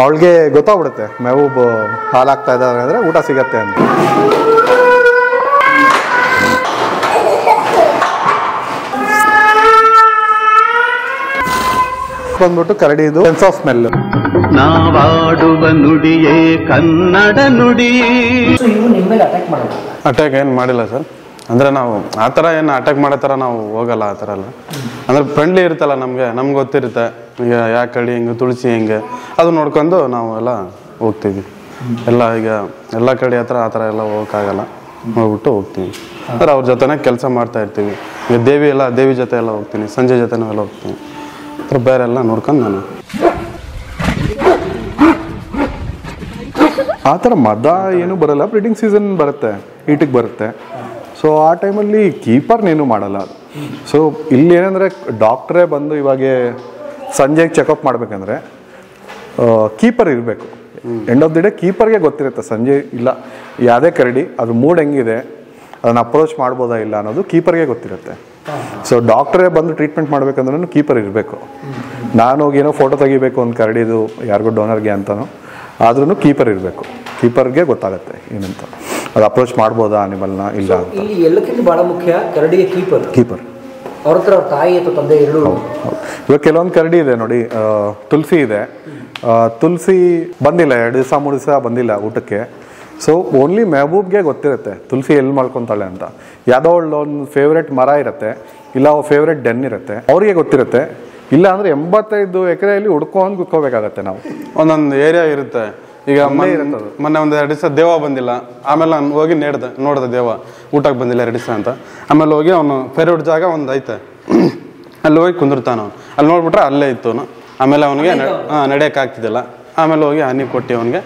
ಅವಳಿಗೆ ಗೊತ್ತಾಗ್ಬಿಡುತ್ತೆ ಮೆಹಬೂಬ್ ಹಾಲಾಗ್ತಾ ಇದ್ದಾರೆ ಅಂದರೆ ಊಟ ಸಿಗತ್ತೆ ಅಂತ. ಬಂದ್ಬಿಟ್ಟು ಕರಡಿದು ಸೆನ್ಸ್ ಆಫ್ ಸ್ಮೆಲ್. ನಾವಾಡುವ ನುಡಿಯೇ ಕನ್ನಡ ನುಡಿ. ಅಟ್ಯಾಕ್ ಏನು ಮಾಡಿಲ್ಲ ಸರ್. ಅಂದರೆ ನಾವು ಆ ಥರ ಏನು ಅಟ್ಯಾಕ್ ಮಾಡೋ ಥರ ನಾವು ಹೋಗಲ್ಲ, ಆ ಥರ ಎಲ್ಲ. ಅಂದರೆ ಫ್ರೆಂಡ್ಲಿ ಇರುತ್ತಲ್ಲ ನಮ್ಗೆ ಗೊತ್ತಿರುತ್ತೆ. ಈಗ ಯಾಕೆ ಕಡಿ ಹಿಂಗೆ ತುಳಸಿ ಹಿಂಗೆ ಅದು ನೋಡ್ಕೊಂಡು ನಾವು ಎಲ್ಲ ಹೋಗ್ತೀವಿ. ಎಲ್ಲ ಈಗ ಎಲ್ಲ ಕಡೆ ಹತ್ರ ಆ ಥರ ಎಲ್ಲ ಹೋಗೋಕ್ಕಾಗಲ್ಲ, ಹೋಗ್ಬಿಟ್ಟು ಹೋಗ್ತೀವಿ. ಅಂದರೆ ಅವ್ರ ಜೊತೆನೇ ಕೆಲಸ ಮಾಡ್ತಾ ಇರ್ತೀವಿ. ಈಗ ದೇವಿ ಜೊತೆ ಎಲ್ಲ ಹೋಗ್ತೀನಿ, ಸಂಜೆ ಜೊತೆನೂ ಎಲ್ಲ ಹೋಗ್ತೀನಿ. ಅದ್ರ ಬೇರೆ ಎಲ್ಲ ನೋಡ್ಕೊಂಡು ನಾನು ಆ ಥರ ಮದ ಏನು ಬರಲ್ಲ. ಬ್ರೀಡಿಂಗ್ ಸೀಸನ್ ಬರುತ್ತೆ, ಈಟಿಗೆ ಬರುತ್ತೆ. ಸೊ ಆ ಟೈಮಲ್ಲಿ ಕೀಪರ್ನೇನು ಮಾಡಲ್ಲ. ಸೊ ಇಲ್ಲಿ ಏನಂದರೆ ಡಾಕ್ಟ್ರೇ ಬಂದು ಇವಾಗ ಸಂಜೆಗೆ ಚೆಕಪ್ ಮಾಡಬೇಕಂದ್ರೆ ಕೀಪರ್ ಇರಬೇಕು. ಎಂಡ್ ಆಫ್ ದಿ ಡೇ ಕೀಪರ್ಗೆ ಗೊತ್ತಿರುತ್ತೆ ಸಂಜೆ ಇಲ್ಲ ಯಾವುದೇ ಕರಡಿ ಅದ್ರ ಮೂಡ್ ಹೆಂಗಿದೆ, ಅದನ್ನು ಅಪ್ರೋಚ್ ಮಾಡ್ಬೋದಾ ಇಲ್ಲ ಅನ್ನೋದು ಕೀಪರ್ಗೆ ಗೊತ್ತಿರುತ್ತೆ. ಸೊ ಡಾಕ್ಟ್ರೇ ಬಂದು ಟ್ರೀಟ್ಮೆಂಟ್ ಮಾಡ್ಬೇಕಂದ್ರೂ ಕೀಪರ್ ಇರಬೇಕು. ನಾನು ಏನೋ ಫೋಟೋ ತೆಗಿಬೇಕು ಒಂದು ಕರಡಿದು ಯಾರಿಗೂ ಡೋನರ್ಗೆ ಅಂತನೋ ಆದ್ರೂ ಕೀಪರ್ ಇರಬೇಕು. ಕೀಪರ್ಗೆ ಗೊತ್ತಾಗುತ್ತೆ ಏನಂತ, ಅದು ಅಪ್ರೋಚ್ ಮಾಡ್ಬೋದಾ ಅನಿಮಲ್ನ ಇಲ್ಲ ಅಂತ. ಇಲ್ಲಿ ಎಲ್ಲಕ್ಕಿಂತ ಭಾಳ ಮುಖ್ಯ ಕರಡಿಗೆ ಕೀಪರ್ ಅವ್ರ ಹತ್ರ ಅವ್ರ ತಾಯಿ ಅಥವಾ ತಂದೆ ಎರಡು. ಇವಾಗ ಕೆಲವೊಂದು ಕರಡಿ ಇದೆ ನೋಡಿ, ತುಳಸಿ ಇದೆ. ತುಳಸಿ ಬಂದಿಲ್ಲ 2 ದಿವಸ 3 ದಿವಸ ಬಂದಿಲ್ಲ ಊಟಕ್ಕೆ. ಸೊ ಓನ್ಲಿ ಮೆಹಬೂಬ್ಗೆ ಗೊತ್ತಿರುತ್ತೆ ತುಳಸಿ ಎಲ್ಲಿ ಮಾಡ್ಕೊತಾಳೆ ಅಂತ. ಯಾವುದೋ ಒಂದು ಫೇವ್ರೆಟ್ ಮರ ಇರುತ್ತೆ, ಇಲ್ಲ ಫೇವ್ರೆಟ್ ಡೆನ್ ಇರುತ್ತೆ, ಅವ್ರಿಗೆ ಗೊತ್ತಿರುತ್ತೆ. ಇಲ್ಲ ಅಂದರೆ 85 ಎಕರೆಯಲ್ಲಿ ಹುಡ್ಕೊಂಡು ಕುತ್ಕೋಬೇಕಾಗತ್ತೆ ನಾವು. ಒಂದೊಂದು ಏರಿಯಾ ಇರುತ್ತೆ. ಈಗ ಮೊನ್ನೆ ಒಂದು 2 ದಿವಸ ದೇವ ಬಂದಿಲ್ಲ, ಆಮೇಲೆ ನಾನು ಹೋಗಿ ನೋಡಿದೆ ದೇವ ಊಟಕ್ಕೆ ಬಂದಿಲ್ಲ 2 ದಿವಸ ಅಂತ. ಆಮೇಲೆ ಹೋಗಿ ಅವನು ಫೇವ್ರೇಟ್ ಜಾಗ ಒಂದು ಐತೆ, ಅಲ್ಲಿ ಹೋಗಿ ಕುಂದಿರ್ತಾನ ಅವನು. ಅಲ್ಲಿ ನೋಡ್ಬಿಟ್ರೆ ಅಲ್ಲೇ ಇತ್ತು ಅವನು. ಆಮೇಲೆ ಅವನಿಗೆ ನಡೆಯೋಕೆ ಆಗ್ತಿದ್ದಿಲ್ಲ. ಆಮೇಲೆ ಹೋಗಿ ಹನಿ ಕೊಟ್ಟು ಅವನಿಗೆ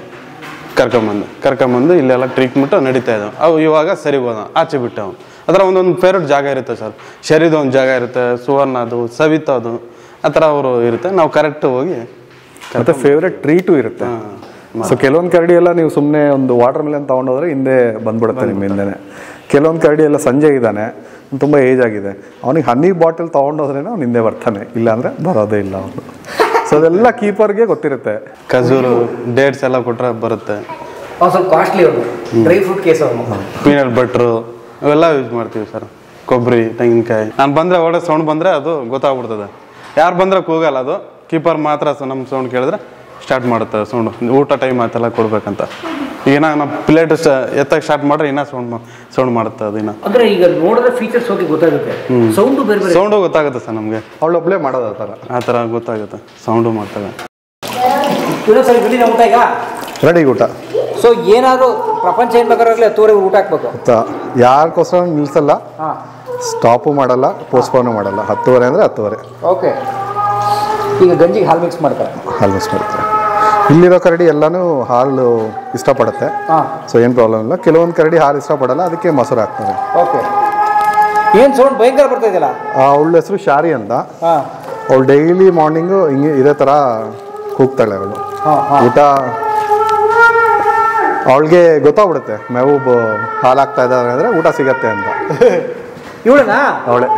ಕರ್ಕೊಂಬಂದು ಇಲ್ಲೆಲ್ಲ ಟ್ರೀಟ್ಮೆಂಟು ನಡೀತಾ ಇದ್ದಾವೆ. ಅವು ಇವಾಗ ಸರಿ ಹೋದ, ಆಚೆ ಬಿಟ್ಟು ಅವನು. ಅದರ ಒಂದೊಂದು ಫೇವ್ರೇಟ್ ಜಾಗ ಇರುತ್ತೆ ಸರ್. ಶರೀರದ ಒಂದು ಜಾಗ ಇರುತ್ತೆ, ಸುವರ್ಣದು, ಸವಿತಾದು, ಆ ಥರ ಅವರು ಇರುತ್ತೆ. ನಾವು ಕರೆಕ್ಟ್ ಹೋಗಿ ಮತ್ತು ಫೇವ್ರೆಟ್ ಟ್ರೀಟು ಇರುತ್ತೆ. ಸೊ ಕೆಲವೊಂದು ಕರಡಿ ಎಲ್ಲ ನೀವು ಸುಮ್ಮನೆ ಒಂದು ವಾಟರ್ ಮೆಲನ್ ತೊಗೊಂಡೋದ್ರೆ ಹಿಂದೆ ಬಂದ್ಬಿಡುತ್ತೆ ನಿಮ್ಮ ಹಿಂದೆನೇ. ಕೆಲವೊಂದು ಕರಡಿ ಎಲ್ಲ ಸಂಜೆ ಇದ್ದಾನೆ, ತುಂಬ ಏಜ್ ಆಗಿದೆ, ಅವನಿಗೆ ಹನಿ ಬಾಟಲ್ ತೊಗೊಂಡೋದ್ರೇನೆ ಅವ್ನು ಹಿಂದೆ ಬರ್ತಾನೆ, ಇಲ್ಲಾಂದರೆ ಬರೋದೇ ಇಲ್ಲ ಅವನು. ಸೊ ಅದೆಲ್ಲ ಕೀಪರ್ಗೆ ಗೊತ್ತಿರುತ್ತೆ. ಖಜೂರು ಡೇಟ್ಸ್ ಎಲ್ಲ ಕೊಟ್ಟರೆ ಬರುತ್ತೆ. ಸ್ವಲ್ಪ ಕಾಸ್ಟ್ಲಿ ಅವರು dry fruit case peanut butter ಅವೆಲ್ಲ ಯೂಸ್ ಮಾಡ್ತೀವಿ ಸರ್. ಕೊಬ್ಬರಿ, ತೆಂಗಿನಕಾಯಿ. ನಾನು ಬಂದರೆ ಒಳ್ಳೆ ಸೌಂಡ್ ಬಂದರೆ ಅದು ಗೊತ್ತಾಗ್ಬಿಡ್ತದೆ. ಯಾರು ಬಂದರೆ ಕೂಗಲ್ಲ ಅದು, ಕೀಪರ್ ಮಾತ್ರ ನಮ್ಮ ಸೌಂಡ್ ಕೇಳಿದ್ರೆ ಸ್ಟಾರ್ಟ್ ಮಾಡುತ್ತೆ ಸೌಂಡು. ಊಟ ಟೈಮ್ ಆಯ್ತಲ್ಲ ಕೊಡ್ಬೇಕಂತ. ಈಗ ನಾವು ಪ್ಲೇಟ್ ಎತ್ತಕ್ಕೆ ಸ್ಟಾರ್ಟ್ ಮಾಡ್ರೆ ಇನ್ನೂ ಸೌಂಡ್ ಮಾಡುತ್ತೆ ಅದು. ಇನ್ನು ಅಂದರೆ ಈಗ ನೋಡಿದ್ರೆ ಫೀಚರ್ಸ್ ಹೋಗಿ ಗೊತ್ತಾಗುತ್ತೆ, ಸೌಂಡು ಗೊತ್ತಾಗುತ್ತೆ ಸರ್ ನಮಗೆ. ಅವಳೊಬ್ಬಳೇ ಮಾಡೋದು ಆ ಥರ ಗೊತ್ತಾಗುತ್ತೆ, ಸೌಂಡು ಮಾಡ್ತಾರೆ. ರೆಡಿ ಊಟ. ಸೊ ಏನಾದ್ರು ಪ್ರಪಂಚ ಏನು ಬೇಕಾರಾಗಲಿ 10:30 ಊಟ ಹಾಕ್ಬೇಕು. ಯಾರಿಗೋಸ್ಕರ ನಿಲ್ಲಿಸಲ್ಲ, ಸ್ಟಾಪು ಮಾಡಲ್ಲ, ಪೋಸ್ಟ್ಪೋನು ಮಾಡಲ್ಲ. 10:30 ಅಂದರೆ 10:30. ಓಕೆ. ಈಗ ಗಂಜಿಗೆ ಹಾಲು ಮಿಕ್ಸ್ ಮಾಡ್ತಾರೆ. ಇಲ್ಲಿರೋ ಕರಡಿ ಎಲ್ಲನೂ ಹಾಲು ಇಷ್ಟಪಡುತ್ತೆ. ಸೊ ಏನು ಪ್ರಾಬ್ಲಮ್ ಇಲ್ಲ. ಕೆಲವೊಂದು ಕರಡಿ ಹಾಲು ಇಷ್ಟಪಡಲ್ಲ, ಅದಕ್ಕೆ ಮೊಸರು ಹಾಕ್ತಾರೆ. ಓಕೆ. ಏನು ಸೌಂಡ್ ಭಯಂಕರ ಬರ್ತಾ ಇದೆಯಲ್ಲ. ಅವಳ ಹೆಸರು ಶಾರಿ ಅಂತ. ಅವಳು ಡೈಲಿ ಮಾರ್ನಿಂಗು ಹಿಂಗೆ ಇದೇ ಥರ ಕೂಗ್ತಾಳೆ ಅವಳು. ಊಟ ಅವಳಿಗೆ ಗೊತ್ತಾಗ್ಬಿಡುತ್ತೆ ಮೆಹಬೂಬ್ ಹಾಲಾಗ್ತಾ ಇದ್ದಾರೆ ಅಂದರೆ ಊಟ ಸಿಗತ್ತೆ ಅಂತ. ಇವಳನಾ? ಅವಳೆ.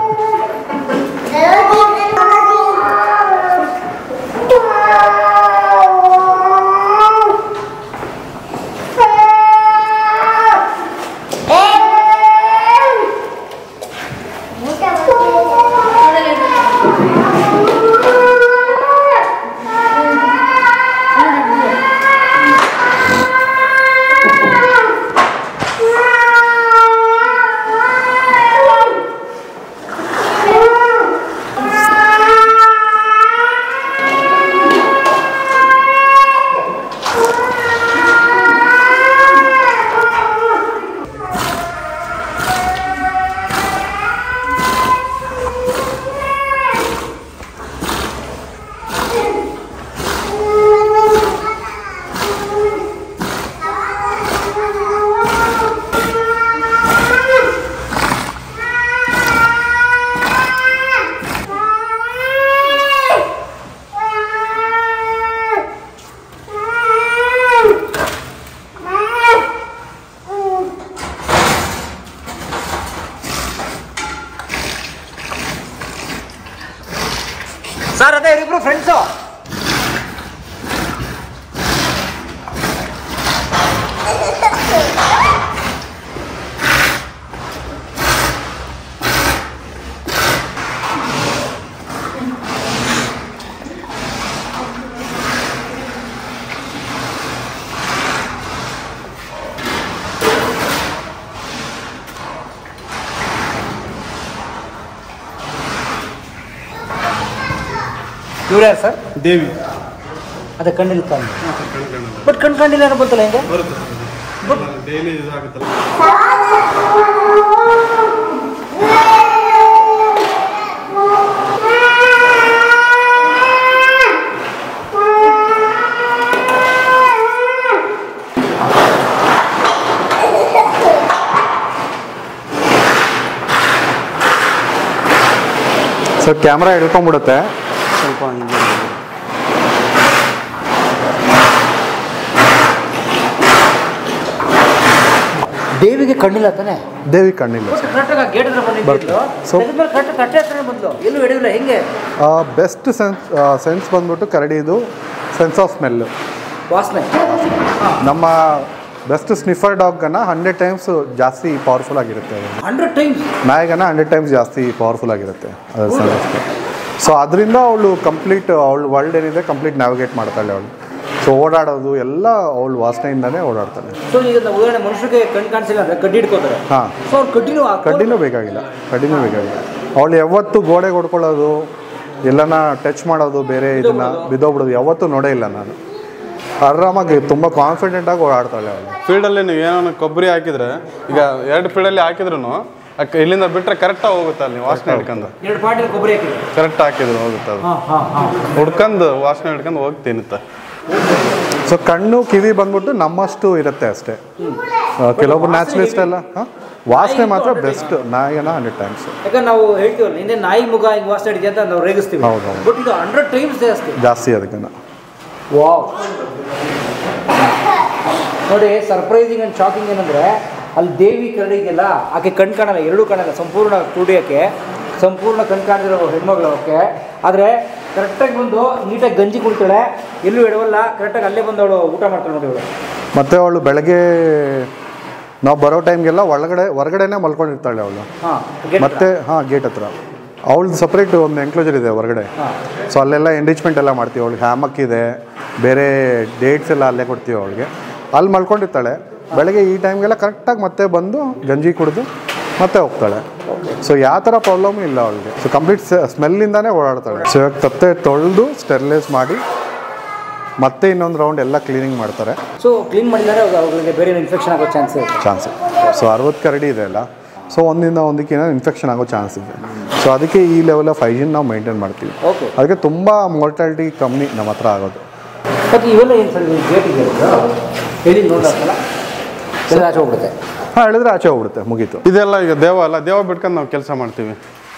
ಇವ್ರು ಯಾರು ಸರ್? ದೇವಿ ಅದೇ ಕಣ್ಣಿಲ್ಲ ತಾನೆ. ಬಟ್ ಕಂಡಿಲ್ಲ ಏನೋ ಬಂತಲ್ಲ ಹೆಂಗೆ? ಡೈಲಿ ಇದಾಗುತ್ತಲ್ಲ. ಸೊ ಕ್ಯಾಮ್ರಾ ಹಿಡ್ಕೊಂಡ್ಬಿಡುತ್ತೆ. ಸ್ವಲ್ಪ ದೇವಿಗೆ ಕಣ್ಣಿಲ್ಲ ತಾನೆ? ದೇವಿ ಕಣ್ಣಿಲ್ಲ. ಕರೆಕ್ಟಾಗಿ ಗೇಟ್ ಹತ್ರ ಬಂದಿದ್ದು ಸೊ ಕರೆಕ್ಟ್ ಕಟ್ಟೆ ಹತ್ರ ಬಂದ್ಲು, ಎಲ್ಲೂ ಹಿಡಿಯಿಲ್ಲ. ಹೆಂಗೆ? ಬೆಸ್ಟ್ ಸೆನ್ಸ್ ಬಂದ್ಬಿಟ್ಟು ಕರಡಿದು ಸೆನ್ಸ್ ಆಫ್ ಸ್ಮೆಲ್. ವಾಸನೆ ನಮ್ಮ ಬೆಸ್ಟ್ ಸ್ನಿಫರ್ ಡಾಗನ್ನ 100 ಟೈಮ್ಸ್ ಜಾಸ್ತಿ ಪವರ್ಫುಲ್ ಆಗಿರುತ್ತೆ. 100 ಟೈಮ್ಸ್ ನಾಯಿಗನ 100 ಟೈಮ್ಸ್ ಜಾಸ್ತಿ ಪವರ್ಫುಲ್ ಆಗಿರುತ್ತೆ ಅದು. ಸೊ ಅದರಿಂದ ಅವಳು ಕಂಪ್ಲೀಟ್ ಅವಳು ವರ್ಲ್ಡ್ ಏನಿದೆ ಕಂಪ್ಲೀಟ್ ನ್ಯಾವಿಗೇಟ್ ಮಾಡ್ತಾಳೆ ಅವಳು. ಸೊ ಓಡಾಡೋದು ಎಲ್ಲ ಅವಳು ವಾಸನೆಯಿಂದನೇ ಓಡಾಡ್ತಾಳೆ. ಸೊ ಈಗ ಉದಾಹರಣೆ ಮನುಷ್ಯರಿಗೆ ಕಣ್ಣು ಕಾಣಿಸಿಲ್ಲ ಅಂದರೆ ಕಡ್ಡಿ ಇಟ್ಕೋತಾರೆ. ಹಾಂ, ಸೊ ಅವ್ರು ಕಡ್ಡಿನೂ ಬೇಕಾಗಿಲ್ಲ. ಅವಳು ಯಾವತ್ತೂ ಗೋಡೆ ಹೊಡ್ಕೊಳ್ಳೋದು, ಎಲ್ಲನ ಟಚ್ ಮಾಡೋದು, ಬೇರೆ ಇದನ್ನ ಬಿದ್ದೋಗ್ಬಿಡೋದು ಯಾವತ್ತೂ ನೋಡೇ ಇಲ್ಲ ನಾನು. ಆರಾಮಾಗಿ ತುಂಬ ಕಾನ್ಫಿಡೆಂಟಾಗಿ ಓಡಾಡ್ತಾಳೆ ಅವಳು. ಫೀಲ್ಡಲ್ಲಿ ನೀವು ಏನೋ ಕೊಬ್ಬರಿ ಹಾಕಿದ್ರೆ, ಈಗ 2 ಫೀಲ್ಡಲ್ಲಿ ಹಾಕಿದ್ರು ಇಲ್ಲಿಂದ ಬಿಟ್ಟರೆ ಕರೆಕ್ಟಾಗಿ ಹೋಗುತ್ತೆ. ಅಲ್ಲಿ ವಾಸನೆ ಹಿಡ್ಕೊಂಡು 2 ಪಾಟಿಗೆ ಕೊಬ್ಬರಿ ಹಾಕಿದ್ರು ಕರೆಕ್ಟ್ ಹಾಕಿದ್ರು ಹೋಗುತ್ತೆ. ಅದು ಹುಡ್ಕೊಂಡು ವಾಸನೆ ಹಿಡ್ಕೊಂಡು ಹೋಗಿ ತಿನ್ನುತ್ತೆ. ಸೊ ಕಣ್ಣು ಕಿವಿ ಬಂದ್ಬಿಟ್ಟು ನಮ್ಮಷ್ಟು ಇರುತ್ತೆ ಅಷ್ಟೇ. ಕೆಲವೊಬ್ರು ನ್ಯಾಚುರಲಿಸ್ಟ್ ಎಲ್ಲ ವಾಸನೆ ಮಾತ್ರ ಬೆಸ್ಟ್. ನಾಯಿನ 100 ಟೈಮ್ಸ್. ಯಾಕಂದ್ರೆ ನಾವು ಹೇಳ್ತೀವಲ್ಲ, ಹಿಂದೆ ನಾಯಿ ಮುಗ ಹಿಂಗೆ ವಾಸನೆ ಹಿಡಿದೆ ಅಂತ ನಾವು ರೇಗಿಸ್ತೀವಿ. ಹೌದು. ಬಟ್ ಇದು 100 ಟೈಮ್ಸ್ ಜಾಸ್ತಿ ಅದಕ್ಕೆ. ವಾವ್. ನೋಡಿ, ಸರ್ಪ್ರೈಸಿಂಗ್ ಆ್ಯಂಡ್ ಶಾಕಿಂಗ್ ಏನಂದರೆ, ಅಲ್ಲಿ ದೇವಿ ಕರಡಿಗೆಲ್ಲ ಆಕೆ ಕಣ್ಣು ಕಾಣಲ್ಲ, ಎರಡೂ ಕಾಣಲ್ಲ. ಸಂಪೂರ್ಣ ಕುಡಿಯೋಕ್ಕೆ ಸಂಪೂರ್ಣ ಕಣ್ಣು ಕಾಣಿರೋ ಹೆಣ್ಮಗಳು ಅವಕ್ಕೆ. ಆದರೆ ಕರೆಕ್ಟಾಗಿ ಬಂದು ನೀಟಾಗಿ ಗಂಜಿ ಕುಡಿತಾಳೆ, ಎಲ್ಲೂ ಇಡವಲ್ಲ. ಕರೆಕ್ಟಾಗಿ ಅಲ್ಲೇ ಬಂದು ಅವಳು ಊಟ ಮಾಡ್ತಾಳೆ ನೋಡಿ ಅವಳು. ಮತ್ತು ಅವಳು ಬೆಳಗ್ಗೆ ನಾವು ಬರೋ ಟೈಮ್ಗೆಲ್ಲ ಹೊರಗಡೆನೇ ಮಲ್ಕೊಂಡಿರ್ತಾಳೆ ಅವಳು. ಮತ್ತೆ ಗೇಟ್ ಹತ್ರ ಅವಳದು ಸಪ್ರೇಟ್ ಒಂದು ಎನ್ಕ್ಲೋಜರ್ ಇದೆ ಹೊರಗಡೆ. ಸೊ ಅಲ್ಲೆಲ್ಲ ಎಂರಿಚ್ಮೆಂಟ್ ಎಲ್ಲ ಮಾಡ್ತೀವಿ. ಅವಳಿಗೆ ಹ್ಯಾಮಕ್ ಇದೆ, ಬೇರೆ ಡೇಟ್ಸ್ ಎಲ್ಲ ಅಲ್ಲೇ ಕೊಡ್ತೀವಿ ಅವಳಿಗೆ. ಅಲ್ಲಿ ಮಲ್ಕೊಂಡಿರ್ತಾಳೆ. ಬೆಳಗ್ಗೆ ಈ ಟೈಮ್ಗೆಲ್ಲ ಕರೆಕ್ಟಾಗಿ ಮತ್ತೆ ಬಂದು ಗಂಜಿ ಕುಡಿದು ಮತ್ತೆ ಹೋಗ್ತಾಳೆ. ಸೊ ಯಾವ ಥರ ಪ್ರಾಬ್ಲಮ್ ಇಲ್ಲ ಅವಳಿಗೆ. ಸೊ ಕಂಪ್ಲೀಟ್ ಸ್ಮೆಲ್ಲಿಂದಾನೇ ಓಡಾಡ್ತಾಳೆ. ಸೊ ಇವಾಗ ತತ್ತೆ ತೊಳೆದು ಸ್ಟೆರಿಲೈಸ್ ಮಾಡಿ ಮತ್ತೆ ಇನ್ನೊಂದು ರೌಂಡ್ ಎಲ್ಲ ಕ್ಲೀನಿಂಗ್ ಮಾಡ್ತಾರೆ. ಸೊ ಕ್ಲೀನ್ ಮಾಡಿದರೆ ಅವರಿಗೆ ಬೇರೆ ಇನ್ಫೆಕ್ಷನ್ ಆಗೋ ಚಾನ್ಸ್ ಇದೆ. ಸೊ 60 ಕರಡಿ ಇದೆ ಅಲ್ಲ, ಸೊ ಒಂದಿಂದ ಒಂದಕ್ಕೆ ಇನ್ಫೆಕ್ಷನ್ ಆಗೋ ಚಾನ್ಸ್ ಇದೆ. ಸೊ ಅದಕ್ಕೆ ಈ ಲೆವೆಲ್ ಆಫ್ ಹೈಜೀನ್ ನಾವು ಮೇಂಟೈನ್ ಮಾಡ್ತೀವಿ. ಅದಕ್ಕೆ ತುಂಬ ಮಾರ್ಟಾಲಿಟಿ ಕಮ್ಮಿ ನಮ್ಮ ಹತ್ರ ಆಗೋದು. ಮತ್ತು ಇವೆಲ್ಲ ಏನು ಸರ್ ಗೇಟ್ ಇದೆ ಹೇಳಿ ನೋಡೋಕ್ಕಲ್ಲ, ಆಚೆ ಹೋಗ್ಬಿಡುತ್ತೆ. ಹೇಳಿದ್ರೆ ಆಚೆ ಹೋಗ್ಬಿಡುತ್ತೆ, ಮುಗೀತು. ಇದೆಲ್ಲ ಈಗ ದೇವ ಬಿಟ್ಕೊಂಡು ನಾವು ಕೆಲಸ ಮಾಡ್ತೀವಿ.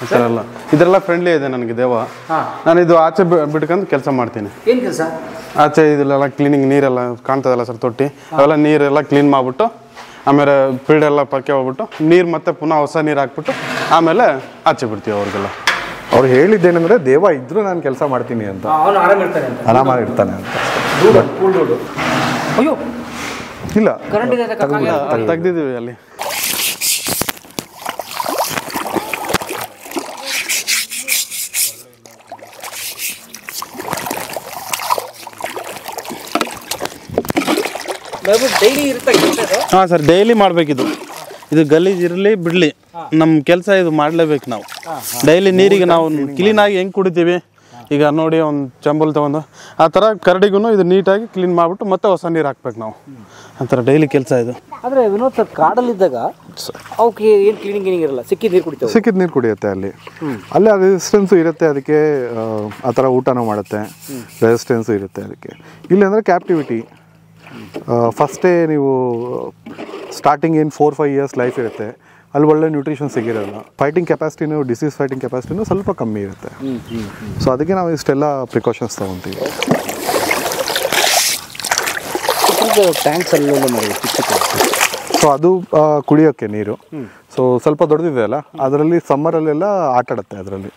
ಇದೆಲ್ಲ ಇದೆಲ್ಲ ಫ್ರೆಂಡ್ಲಿ ಇದೆ ನನಗೆ ದೇವ. ನಾನು ಇದು ಆಚೆ ಬಿಟ್ಕೊಂಡು ಕೆಲಸ ಮಾಡ್ತೀನಿ. ಏನು ಕೆಲಸ? ಆಚೆ ಇದೆಲ್ಲ ಕ್ಲೀನಿಂಗ್, ನೀರೆಲ್ಲ ಕಾಣ್ತದಲ್ಲ ಸರ್ ತೊಟ್ಟಿ, ಅವೆಲ್ಲ ನೀರೆಲ್ಲ ಕ್ಲೀನ್ ಮಾಡಿಬಿಟ್ಟು, ಆಮೇಲೆ ಫೀಲ್ಡ್ ಎಲ್ಲ ಪಕ್ಕೆ ಹೋಗ್ಬಿಟ್ಟು ನೀರು ಮತ್ತೆ ಪುನಃ ಹೊಸ ನೀರು ಹಾಕ್ಬಿಟ್ಟು ಆಮೇಲೆ ಆಚೆ ಬಿಡ್ತೀವಿ ಅವ್ರಿಗೆಲ್ಲ. ಅವ್ರು ಹೇಳಿದ್ದೇನೆಂದರೆ ದೇವ ಇದ್ರೂ ನಾನು ಕೆಲಸ ಮಾಡ್ತೀನಿ ಅಂತ, ಅವನು ಆರಾಮಾಗಿರ್ತಾನೆ ಅಂತ. ಅಯ್ಯೋ ಇಲ್ಲ, ತೆಗ್ದಿದ್ದೀವಿ ಅಲ್ಲಿ. ಹಾಂ ಸರ್, ಡೈಲಿ ಮಾಡಬೇಕಿದು. ಇದು ಗಲೀಜು ಇರಲಿ ಬಿಡಲಿ, ನಮ್ಮ ಕೆಲಸ ಇದು ಮಾಡಲೇಬೇಕು ನಾವು. ಡೈಲಿ ನೀರಿಗೆ ನಾವು ಕ್ಲೀನಾಗಿ ಹೆಂಗೆ ಕುಡಿತೀವಿ, ಈಗ ನೋಡಿ ಒಂದು ಚಂಬಲ್ ತೊಗೊಂಡು ಆ ಥರ ಕರಡಿಗೂ ಇದು ನೀಟಾಗಿ ಕ್ಲೀನ್ ಮಾಡಿಬಿಟ್ಟು ಮತ್ತೆ ಹೊಸ ನೀರು ಹಾಕ್ಬೇಕು ನಾವು. ಆ ಥರ ಡೈಲಿ ಕೆಲಸ ಇದು. ಆದರೆ ವಿನೋದ್ ಸರ್, ಕಾಡಲ್ಲಿದ್ದಾಗ ಅವಕ್ಕೆ ಏನು ಕ್ಲೀನಿಂಗ್ ಇರಲ್ಲ, ಸಿಕ್ಕಿದ ನೀರು ಕುಡಿಯುತ್ತೆ. ಅಲ್ಲಿ ರೆಸಿಸ್ಟೆನ್ಸು ಇರುತ್ತೆ ಅದಕ್ಕೆ, ಆ ಥರ ಊಟನೂ ಮಾಡುತ್ತೆ, ರೆಸಿಸ್ಟೆನ್ಸು ಇರುತ್ತೆ ಅದಕ್ಕೆ. ಇಲ್ಲಾಂದರೆ ಕ್ಯಾಪ್ಟಿವಿಟಿ. ಫಸ್ಟೇ ನೀವು ಸ್ಟಾರ್ಟಿಂಗ್ ಏನು 4-5 ಇಯರ್ಸ್ ಲೈಫ್ ಇರುತ್ತೆ, ಅಲ್ಲಿ ಒಳ್ಳೆ ನ್ಯೂಟ್ರಿಷನ್ ಸಿಗಿರಲ್ಲ. ಫೈಟಿಂಗ್ ಕೆಪಾಸಿಟಿನೂ, ಡಿಸೀಸ್ ಫೈಟಿಂಗ್ ಕೆಪಾಸಿಟಿನೂ ಸ್ವಲ್ಪ ಕಮ್ಮಿ ಇರುತ್ತೆ. ಸೊ ಅದಕ್ಕೆ ನಾವು ಇಷ್ಟೆಲ್ಲ ಪ್ರಿಕಾಷನ್ಸ್ ತೊಗೊತೀವಿ. ಸೊ ಅದು ಕುಡಿಯೋಕ್ಕೆ ನೀರು. ಸೊ ಸ್ವಲ್ಪ ದೊಡ್ಡದಿದೆ ಅಲ್ಲ, ಅದರಲ್ಲಿ ಸಮ್ಮರಲ್ಲೆಲ್ಲ ಆಟ ಆಡುತ್ತೆ, ಅದರಲ್ಲಿ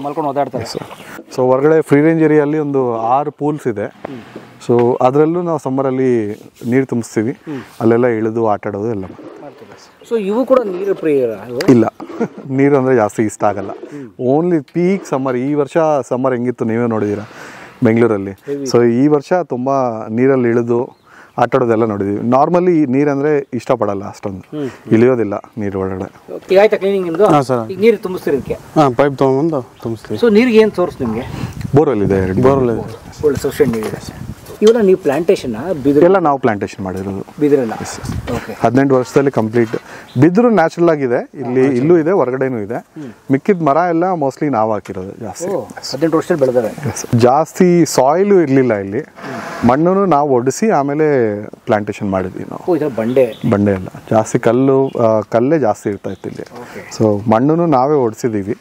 ಮಲ್ಕೊಂಡು ಓದಾಡ್ತಾರೆ. ಸೊ ಹೊರಗಡೆ ಫ್ರೀ ರೇಂಜ್ ಏರಿಯಲ್ಲಿ ಒಂದು 6 ಪೂಲ್ಸ್ ಇದೆ. ಸೊ ಅದರಲ್ಲೂ ನಾವು ಸಮ್ಮರಲ್ಲಿ ನೀರು ತುಂಬಿಸ್ತೀವಿ, ಅಲ್ಲೆಲ್ಲ ಇಳಿದು ಆಟ ಆಡೋದು ಎಲ್ಲ. ಸೊ ಇವು ಕೂಡ ನೀರು ಪ್ರಿಯ ಇಲ್ಲ, ನೀರು ಅಂದರೆ ಜಾಸ್ತಿ ಇಷ್ಟ ಆಗಲ್ಲ. Only peak summer. ಈ ವರ್ಷ ಸಮ್ಮರ್ ಹೆಂಗಿತ್ತು ನೀವೇ ನೋಡಿದ್ದೀರಾ ಬೆಂಗಳೂರಲ್ಲಿ. ಸೊ ಈ ವರ್ಷ ತುಂಬ ನೀರಲ್ಲಿ ಇಳಿದು ಆಟಾಡೋದೆಲ್ಲ ನೋಡಿದ್ದೀವಿ. ನಾರ್ಮಲಿ ನೀರಂದರೆ ಇಷ್ಟಪಡಲ್ಲ ಅಷ್ಟೊಂದು, ಇಳಿಯೋದಿಲ್ಲ ನೀರು ಒಳಗಡೆ. ಈಗ ಆಯ್ತಾ ಕ್ಲೀನಿಂಗ್ ನಿಮ್ಮದು? ಹಾಂ ಸರ್. ಈಗ ನೀರು ತುಂಬಿಸ್ತಿರೋದಕ್ಕೆ ಪೈಪ್ ತೊಗೊಂಬಂದು ತುಂಬಿಸ್ತೀವಿ. ಸೊ ನೀರಿಗೆ ಏನು ಸೋರ್ಸ್ ನಿಮಗೆ? ಬೋರ್ವೆಲ್ ಇದೆ, 2 ಬೋರ್ವೆಲ್ ಇದೆ. ಒಳ್ಳೆ ಸಫಿಷಿಯೆಂಟ್ ನೀರಿದೆ. ಇವೆಲ್ಲ ನೀವು ಪ್ಲಾಂಟೇಶನ್ ಎಲ್ಲ ನಾವು ಪ್ಲಾಂಟೇಶನ್ ಮಾಡಿರೋದು. ಬಿದಿರಲ್ಲ? ಓಕೆ. 18 ವರ್ಷದಲ್ಲಿ ಕಂಪ್ಲೀಟ್. ಬಿದಿರು ನ್ಯಾಚುರಲ್ ಆಗಿದೆ, ಇಲ್ಲೂ ಇದೆ, ಹೊರಗಡೆನೂ ಇದೆ. ಮಿಕ್ಕಿದ ಮರ ಎಲ್ಲ ಮೋಸ್ಟ್ಲಿ ನಾವು ಹಾಕಿರೋದು ಜಾಸ್ತಿ. 18 ವರ್ಷದಲ್ಲಿ ಬೆಳೆದಾರೆ. ಜಾಸ್ತಿ ಸಾಯಿಲು ಇರಲಿಲ್ಲ ಇಲ್ಲಿ, ಮಣ್ಣನ್ನು ನಾವು ಒಡಿಸಿ ಆಮೇಲೆ ಪ್ಲಾಂಟೇಶನ್ ಮಾಡಿದ್ವಿ ನಾವು. ಬಂಡೆ ಎಲ್ಲ ಜಾಸ್ತಿ ಕಲ್ಲೇ ಜಾಸ್ತಿ ಇರ್ತಾ ಇತ್ತು ಇಲ್ಲಿ. ಸೊ ಮಣ್ಣನ್ನು ನಾವೇ ಒಡಿಸಿದ್ದೀವಿ,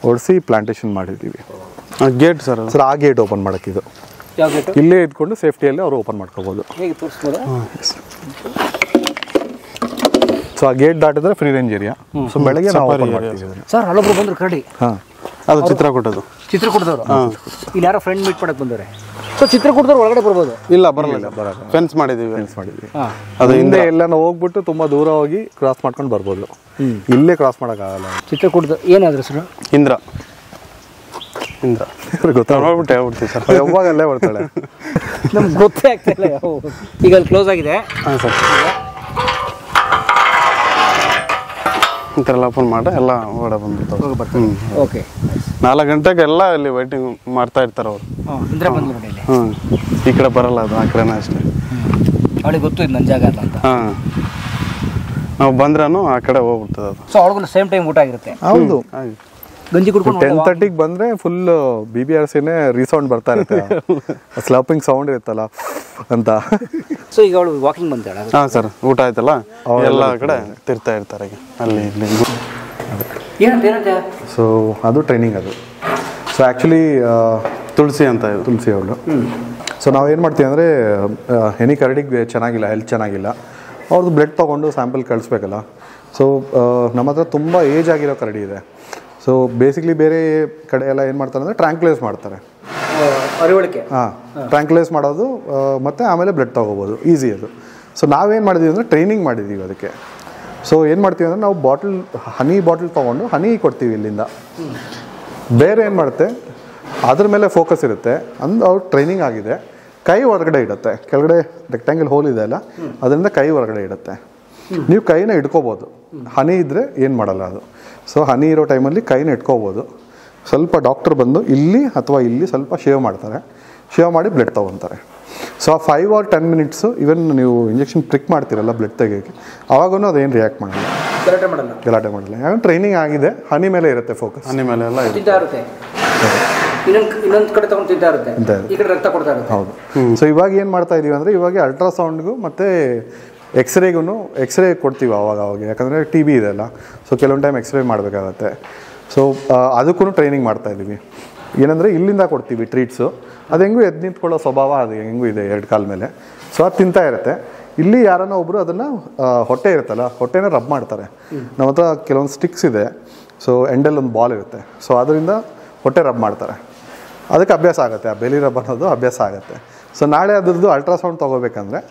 ಒಡಿಸಿ ಪ್ಲಾಂಟೇಶನ್ ಮಾಡಿದ್ದೀವಿ. ಗೇಟ್ ಸರ್ ಆ ಗೇಟ್ ಓಪನ್ ಮಾಡೋಕ್ಕಿದು ಇಲ್ಲೇ ಇದ್ಕೊಂಡು ಸೇಫ್ಟಿಯಲ್ಲಿ ಅವರು ಓಪನ್ ಮಾಡ್ಕೋಬೋದು. ಸೊ ಆ ಗೇಟ್ ದಾಟಿದ್ರೆ ಫ್ರೀ ರೇಂಜ್ ಏರಿಯಾ. ಸೊ ಬೆಳಗ್ಗೆ ನಾವು ಓಪನ್ ಮಾಡ್ತೀವಿ. ಸರ್ ಅಲ್ಲೊಬ್ರು ಬಂದ್ರು ಕರಡಿ. ಅದು ಚಿತ್ರಕೂಟದವರು. ಇಲ್ಲಿ ಯಾರೋ ಫ್ರೆಂಡ್ ಮೀಟ್ ಮಾಡಕ್ಕೆ ಬಂದವ್ರೆ. ಸೊ ಚಿತ್ರಕೂಟದವ್ರು ಒಳಗಡೆ ಬರ್ಬೋದು? ಇಲ್ಲ, ಬರಲ್ಲ. ಫೆನ್ಸ್ ಮಾಡಿದ್ದೀವಿ. ಅದು ಹಿಂದೆ ಎಲ್ಲ ಹೋಗ್ಬಿಟ್ಟು ತುಂಬಾ ದೂರ ಹೋಗಿ ಕ್ರಾಸ್ ಮಾಡ್ಕೊಂಡು ಬರ್ಬೋದು. ಇಲ್ಲೇ ಕ್ರಾಸ್ ಮಾಡೋಕ್ಕಾಗಲ್ಲ. ಚಿತ್ರಕೂಟದ ಏನಾದ್ರು ಸರ್? ಇಂದ್ರ ಗೊತ್ತಾಗ್ಬಿಟ್ಟು ಹೇಳ್ಬಿಡ್ತೀವಿ ಸರ್. ಯಾವಾಗಲ್ಲೇ ಬರ್ತಾಳೆ, ನಮ್ಗೆ ಗೊತ್ತೇ ಆಗ್ತಾ ಇಲ್ಲ. ಈಗ ಅಲ್ಲಿ ಕ್ಲೋಸ್ ಆಗಿದೆ. ಹಾಂ ಸರ್. ಈ ಥರ ಎಲ್ಲ ಓಪನ್ ಮಾಡಿ ಎಲ್ಲ ಹೊರಗಡೆ ಬಂದ್ಬಿಡ್ತಾವೆ. ಓಕೆ. 4 ಗಂಟೆಗೆ ಎಲ್ಲ ಇಲ್ಲಿ ವೈಟಿಂಗ್ ಮಾಡ್ತಾ ಇರ್ತಾರೆ ಅವರು. ಇಂದ್ರ ಬಂದು ನೋಡಿ. ಈ ಕಡೆ ಬರಲ್ಲ, ಅದು ಆ ಕಡೆನೇ ಅಷ್ಟೇ. ಅವಳಿಗೆ ಗೊತ್ತು ಇದು ನನ್ನ ಜಾಗ ಅಲ್ಲ ಅಂತ. ಹಾಂ, ನಾವು ಬಂದ್ರೂ ಆ ಕಡೆ ಹೋಗ್ಬಿಡ್ತದೆ ಅದು. ಸೊ ಅವಳಿಗೂ ಸೇಮ್ ಟೈಮ್ ಊಟ ಆಗಿರುತ್ತೆ. ಹೌದು. ಗಂಜಿ ಕುಡ್ಕೊಂಡು 10:30ಗೆ ಬಂದ್ರೆ ಫುಲ್ BBRCನೇ ರೀಸೌಂಡ್ ಬರ್ತಾ ಇರುತ್ತೆ. ಸ್ಲಾಪಿಂಗ್ ಸೌಂಡ್ ಇರುತ್ತಲ್ಲ ಅಂತ. ಸೊ ಈಗ ಅವಳು ವಾಕಿಂಗ್ ಬಂತಾಳ? ಹಾಂ ಸರ್. ಊಟ ಆಯ್ತಲ್ಲ, ಎಲ್ಲ ಕಡೆ ತಿರ್ತಾ ಇರ್ತಾರೆ ಈಗ ಅಲ್ಲಿ ಇಲ್ಲಿ. ಏನಂತ? ಸೊ ಅದು ಟ್ರೈನಿಂಗ್ ಅದು. ಸೊ ಆ್ಯಕ್ಚುಲಿ ತುಳಸಿ ಅಂತ ಇದು. ತುಳಸಿ ಅವಳು. ಸೊ ನಾವೇನು ಮಾಡ್ತೀವಿ ಅಂದರೆ ಎನಿ ಕರಡಿಗೆ ಚೆನ್ನಾಗಿಲ್ಲ, ಹೆಲ್ತ್ ಚೆನ್ನಾಗಿಲ್ಲ, ಅವ್ರದ್ದು ಬ್ಲಡ್ ತೊಗೊಂಡು ಸ್ಯಾಂಪಲ್ ಕಳಿಸ್ಬೇಕಲ್ಲ. ಸೊ ನಮ್ಮ ಹತ್ರ ತುಂಬ ಏಜ್ ಆಗಿರೋ ಕರಡಿ ಇದೆ. ಸೊ ಬೇಸಿಕ್ಲಿ ಬೇರೆ ಕಡೆ ಎಲ್ಲ ಏನು ಮಾಡ್ತಾರೆ ಅಂದರೆ ಟ್ರ್ಯಾಂಕ್ಲೈಸ್ ಮಾಡ್ತಾರೆ. ಟ್ರ್ಯಾಂಕ್ಲೈಸ್ ಮಾಡೋದು ಮತ್ತು ಆಮೇಲೆ ಬ್ಲಡ್ ತೊಗೋಬೋದು, ಈಸಿ ಅದು. ಸೊ ನಾವೇನು ಮಾಡಿದ್ದೀವಿ ಅಂದರೆ ಟ್ರೈನಿಂಗ್ ಮಾಡಿದ್ದೀವಿ ಅದಕ್ಕೆ. ಸೊ ಏನು ಮಾಡ್ತೀವಿ ಅಂದರೆ ನಾವು ಹನಿ ಬಾಟಲ್ ತೊಗೊಂಡು ಹನಿ ಕೊಡ್ತೀವಿ ಇಲ್ಲಿಂದ. ಬೇರೆ ಏನು ಮಾಡುತ್ತೆ, ಅದ್ರ ಮೇಲೆ ಫೋಕಸ್ ಇರುತ್ತೆ. ಅವ್ರು ಟ್ರೈನಿಂಗ್ ಆಗಿದೆ, ಕೈ ಹೊರಗಡೆ ಇಡುತ್ತೆ. ಕೆಳಗಡೆ ರೆಕ್ಟ್ಯಾಂಗಲ್ ಹೋಲ್ ಇದೆ ಅಲ್ಲ, ಅದರಿಂದ ಕೈ ಹೊರಗಡೆ ಇಡುತ್ತೆ. ನೀವು ಕೈನ ಇಟ್ಕೋಬೋದು. ಹನಿ ಇದ್ದರೆ ಏನು ಮಾಡಲ್ಲ ಅದು. ಸೊ ಹನಿ ಇರೋ ಟೈಮಲ್ಲಿ ಕೈನ ಇಟ್ಕೋಬೋದು. ಸ್ವಲ್ಪ ಡಾಕ್ಟರ್ ಬಂದು ಇಲ್ಲಿ ಅಥವಾ ಇಲ್ಲಿ ಸ್ವಲ್ಪ ಶೇವ್ ಮಾಡ್ತಾರೆ, ಶೇವ್ ಮಾಡಿ ಬ್ಲಡ್ ತೊಗೊತಾರೆ. ಸೊ ಆ 5 or 10 minutes ಇವನ್ ನೀವು ಇಂಜೆಕ್ಷನ್ ಪ್ರಿಕ್ ಮಾಡ್ತೀರಲ್ಲ ಬ್ಲಡ್ ತೆಗಿಯೋಕ್ಕೆ, ಅವಾಗೂ ಅದೇನು ರಿಯಾಕ್ಟ್ ಮಾಡಲ್ಲ, ಗಲಾಟೆ ಮಾಡಲ್ಲ. ಯಾಕಂದ್ರೆ ಟ್ರೈನಿಂಗ್ ಆಗಿದೆ, ಹನಿ ಮೇಲೆ ಇರುತ್ತೆ ಫೋಕಸ್. ಹನಿ ಮೇಲೆ ಎಲ್ಲ ಇರುತ್ತೆ. ಇನ್ನೊಂದು ಕಡೆ ತಗೊಂಡು ತಿಂತಾ ಇರುತ್ತೆ, ಈ ಕಡೆ ರಕ್ತ ಕೊಡ್ತಾ ಇರುತ್ತೆ. ಹೌದು. ಸೊ ಇವಾಗ ಏನು ಮಾಡ್ತಾ ಇದೀವಿ ಅಂದರೆ ಇವಾಗ ಅಲ್ಟ್ರಾಸೌಂಡ್ಗೂ ಮತ್ತು ಎಕ್ಸ್ರೇ ಕೊಡ್ತೀವಿ ಅವಾಗ. ಯಾಕಂದರೆ TB ಇದೆ ಅಲ್ಲ, ಸೊ ಕೆಲವೊಂದು ಟೈಮ್ ಎಕ್ಸ್ರೇ ಮಾಡಬೇಕಾಗತ್ತೆ. ಸೊ ಅದಕ್ಕೂ ಟ್ರೈನಿಂಗ್ ಮಾಡ್ತಾ ಇದ್ದೀವಿ. ಏನಂದರೆ ಇಲ್ಲಿಂದ ಕೊಡ್ತೀವಿ ಟ್ರೀಟ್ಸು, ಅದು ಹೆಂಗೂ ಎದ್ದು ನಿಂತ್ಕೊಳ್ಳೋ ಸ್ವಭಾವ ಅದು ಹೆಂಗೂ ಇದೆ 2 ಕಾಲ ಮೇಲೆ. ಸೊ ಅದು ತಿಂತಾ ಇರುತ್ತೆ. ಇಲ್ಲಿ ಯಾರನ್ನ ಒಬ್ಬರು ಅದನ್ನು ಹೊಟ್ಟೆ ಇರುತ್ತಲ್ಲ, ಹೊಟ್ಟೆನ ರಬ್ ಮಾಡ್ತಾರೆ. ನಮ್ಮ ಹತ್ರ ಕೆಲವೊಂದು ಸ್ಟಿಕ್ಸ್ ಇದೆ. ಸೊ ಎಂಡಲ್ಲಿ ಒಂದು ಬಾಲ್ ಇರುತ್ತೆ. ಸೊ ಅದರಿಂದ ಹೊಟ್ಟೆ ರಬ್ ಮಾಡ್ತಾರೆ. ಅದಕ್ಕೆ ಅಭ್ಯಾಸ ಆಗುತ್ತೆ, ಆ ಬೆಲಿ ರಬ್ ಅನ್ನೋದು ಅಭ್ಯಾಸ ಆಗುತ್ತೆ. ಸೊ ನಾಳೆ ಅದ್ರದ್ದು ಅಲ್ಟ್ರಾಸೌಂಡ್ ತೊಗೋಬೇಕಂದ್ರೆ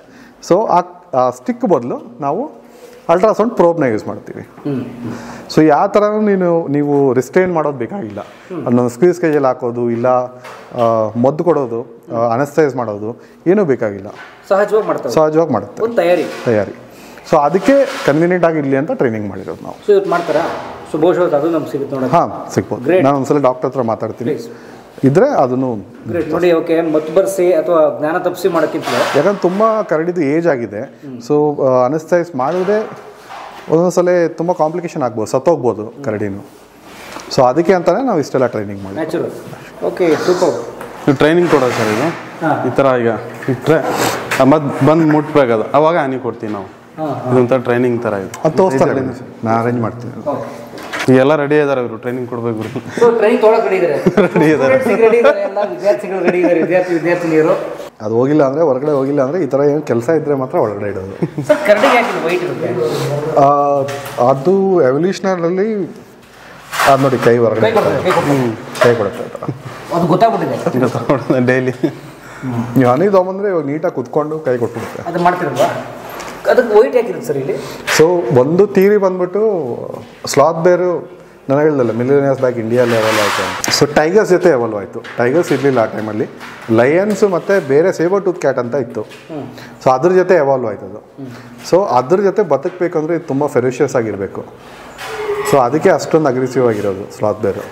ಸೊ ಆ ಸ್ಟಿಕ್ ಬದಲು ನಾವು ಅಲ್ಟ್ರಾಸೌಂಡ್ ಪ್ರೋಬ್ನ ಯೂಸ್ ಮಾಡ್ತೀವಿ. ಸೊ ಯಾವ ಥರನೂ ನೀವು ರಿಸ್ಟ್ರೈನ್ ಮಾಡೋದು ಬೇಕಾಗಿಲ್ಲ. ಅದನ್ನೊಂದು ಸ್ಕ್ವೀಸ್ ಕೇಜಲ್ಲಿ ಹಾಕೋದು, ಇಲ್ಲ ಮದ್ದು ಕೊಡೋದು, ಅನಸ್ತೈಸ್ ಮಾಡೋದು ಏನೂ ಬೇಕಾಗಿಲ್ಲ. ಸಹಜವಾಗಿ ಮಾಡುತ್ತೆ ತಯಾರಿ. ಸೊ ಅದಕ್ಕೆ ಕನ್ವೀನಿಯೆಂಟ್ ಆಗಿರಲಿ ಅಂತ ಟ್ರೈನಿಂಗ್ ಮಾಡಿರೋದು ನಾವು. ಹಾಂ, ಸಿಗ್ಬೋದು. ನಾನು ಒಂದ್ಸಲ ಡಾಕ್ಟರ್ ಹತ್ರ ಮಾತಾಡ್ತೀನಿ, ಇದ್ರೆ ಅದನ್ನು ನೋಡಿ. ಓಕೆ, ಮತ್ತು ಬರ್ಸಿ ಅಥವಾ ಜ್ಞಾನ ತಪ್ಪಿಸಿ ಮಾಡೋಕ್ಕಿಂತ, ಯಾಕಂದ್ರೆ ತುಂಬ ಕರಡಿದು ಏಜ್ ಆಗಿದೆ. ಸೊ ಅನಸ್ತೈಸ್ ಮಾಡಿದ್ರೆ ಒಂದೊಂದ್ಸಲ ತುಂಬ ಕಾಂಪ್ಲಿಕೇಶನ್ ಆಗ್ಬೋದು, ಸತ್ತೋಗ್ಬೋದು ಕರಡಿನೂ. ಸೊ ಅದಕ್ಕೆ ಅಂತಾನೆ ನಾವು ಇಷ್ಟೆಲ್ಲ ಟ್ರೈನಿಂಗ್ ಮಾಡಿ. ನ್ಯಾಚುರಲ್. Okay, super. ನೀವು ಟ್ರೈನಿಂಗ್ ಕೊಡೋದು ಸರ್ ಇದು ಈ ಥರ ಈಗ ಇಟ್ಟರೆ ಮತ್ತೆ ಬಂದು ಮುಟ್ಬೇಕದು, ಅವಾಗ ಹನಿ ಕೊಡ್ತೀವಿ ನಾವು. ಇದೊಂಥರ ಟ್ರೈನಿಂಗ್ ಥರ ಇದು. ಅದು ತೋರಿಸ್ತಾರೆ, ನಾನು ಅರೇಂಜ್ ಮಾಡ್ತೀನಿ. ಎಲ್ಲ ರೆಡಿ ಇದಾರೆ ಇವರು, ಟ್ರೈನಿಂಗ್ ಕೊಡ್ಬೇಕು. ಟ್ರೈನಿಂಗ್ ತೊಗೊಳಕ್ಕೆ ರೆಡಿ ಇದ್ದಾರೆ ಎಲ್ಲ ವಿದ್ಯಾರ್ಥಿಗಳು, ರೆಡಿ ಇದ್ದಾರೆ ವಿದ್ಯಾರ್ಥಿನಿಯರು. ಅದು ಹೋಗಿಲ್ಲ ಅಂದರೆ, ಹೊರಗಡೆ ಹೋಗಿಲ್ಲ ಅಂದರೆ ಈ ಥರ ಏನು ಕೆಲಸ ಇದ್ದರೆ ಮಾತ್ರ ಒಳಗಡೆ ಇಡೋದು. ಅದು ಎವಲ್ಯೂಷನರಲ್ಲಿ ಅದು ನೋಡಿ, ಕೈ ಹೊರಗಡೆ ಕೈ ಕೊಡುತ್ತೆ. ಅದು ಗೊತ್ತಾಗ್ಬಿಟ್ಟಿದೆ ಡೈಲಿ. ನೀವು ಹನಿ ತೊಗೊಂಬಂದ್ರೆ ಇವಾಗ ನೀಟಾಗಿ ಕುತ್ಕೊಂಡು ಕೈ ಕೊಟ್ಬಿಡುತ್ತೆ. ಅದು ಮಾಡ್ತಿರಲ್ವಾ? ಅದಕ್ಕೆ ವೈಟ್ ಹಾಕಿರುತ್ತೆ ಸರ್ ಇಲ್ಲಿ. ಸೊ ಒಂದು ಥಿಯರಿ ಬಂದ್ಬಿಟ್ಟು ಸ್ಲಾತ್ ಬೇರು ನಾನು ಹೇಳ್ದಲ್ಲ ಮಿಲಿಯನಿಯರ್ಸ್ ಬ್ಯಾಕ್ ಇಂಡಿಯಾದಲ್ಲಿ ಎವಾಲ್ವ್ ಆಯಿತು. ಸೊ ಟೈಗರ್ಸ್ ಜೊತೆ ಎವಾಲ್ವ್ ಆಯಿತು. ಟೈಗರ್ಸ್ ಇರಲಿಲ್ಲ ಆ ಟೈಮಲ್ಲಿ. ಲಯನ್ಸು ಮತ್ತು ಬೇರೆ ಸೇಬರ್ ಟೂತ್ ಕ್ಯಾಟ್ ಅಂತ ಇತ್ತು. ಸೊ ಅದ್ರ ಜೊತೆ ಎವಾಲ್ವ್ ಆಯ್ತು ಅದು. ಸೊ ಅದ್ರ ಜೊತೆ ಬದುಕಬೇಕಂದ್ರೆ ಇದು ತುಂಬ ಫೆರೋಷಿಯಸ್ ಆಗಿರಬೇಕು. ಸೊ ಅದಕ್ಕೆ ಅಷ್ಟೊಂದು ಅಗ್ರೆಸಿವ್ ಆಗಿರೋದು ಸ್ಲಾತ್ ಬೇರು.